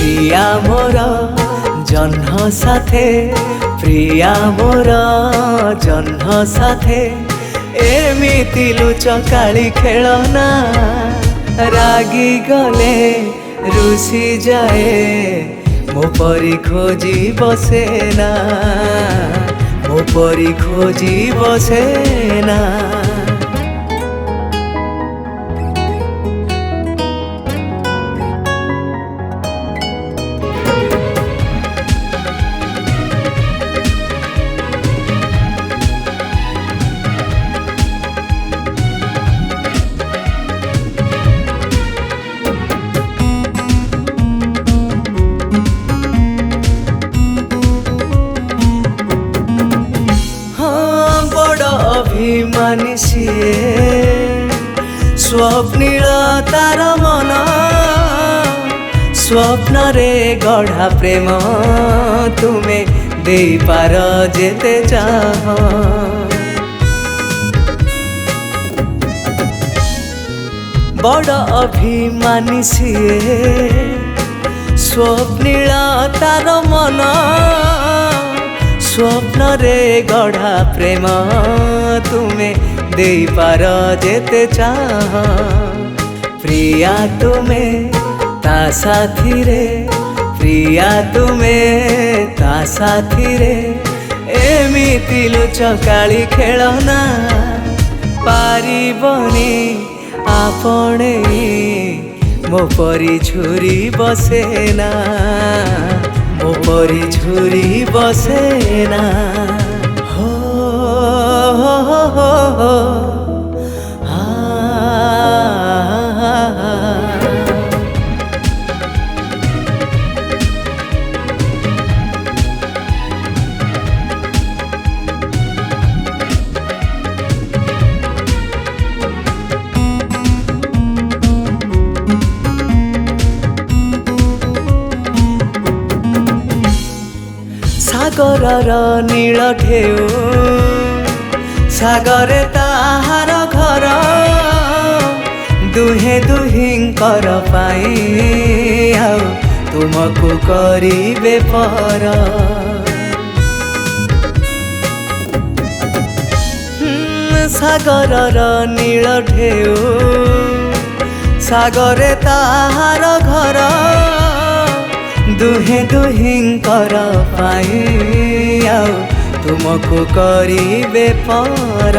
प्रिया मोर जन्म साथे प्रिया मोर जन्म साथे एमिति लुचकाली खेलना रागी गले रुसी जाए मो परी खोजी बसेना मो परी खोजी बसेना अभिमानी सिए स्वप्निल तार मन स्वप्न रे गढ़ा प्रेम तुमे दे पार जेते चाह बड़ अभिमानी सिए स्वप्निल तार मन स्वप्न रे गढ़ा प्रेम तुमे दे पार जेते चाह प्रिया तुमे ता साथी रे प्रिया तुमे ता साथी रे एमिति लुचकाली खेलना पारिबनी आपणे मो परी झुरी बसेना मो परी झुरी बसेना हो सागर नील ढेउ सागरे ताहार घर दुहे दुहिंकर पाई आउ तुमको करिबे पर सागर नील ढेउ सागरे ताहार घर दुहे दुहिंकर पाई आउ तुमको करिबे पर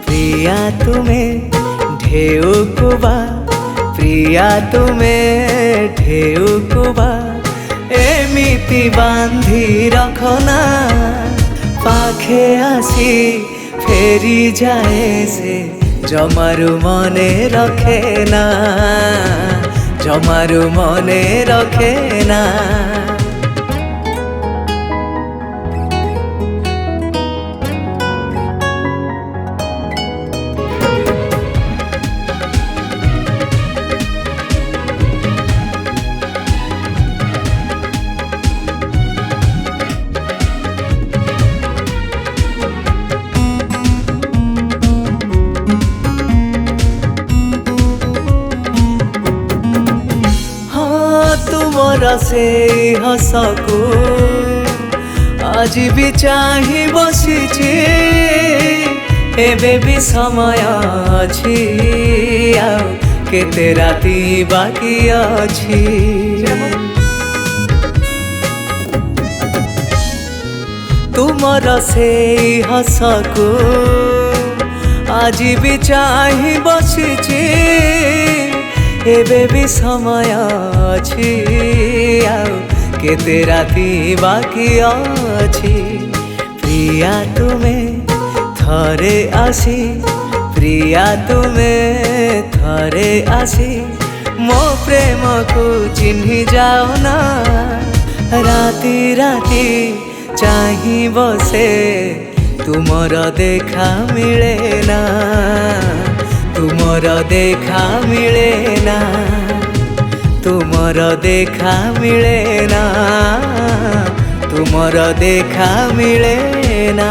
प्रिया तुमे ढेउ कुबा प्रिया तुमे ढेउ कुबा एमिति बांधी रखना पाखे आसी फेरी जाए से जमारू मने रखेना जमारू मने रखेना तुमर से हसकू आज भी चाही बसीची एबे भी समय अछि आउ केते राती बाकी अछि तुमर से हसकू आज भी चाही बसीची एबे भी समय अछि आउ केते राती बाकी अछि प्रिया तुमे थरे आसी प्रिया तुमे थरे आसी मो प्रेम को चिन्हि जाओ ना राती राती चाही बसे तुमर देखा मिले ना तुमर देखा मिले ना तुमर देखा मिले ना तुमर देखा मिले ना।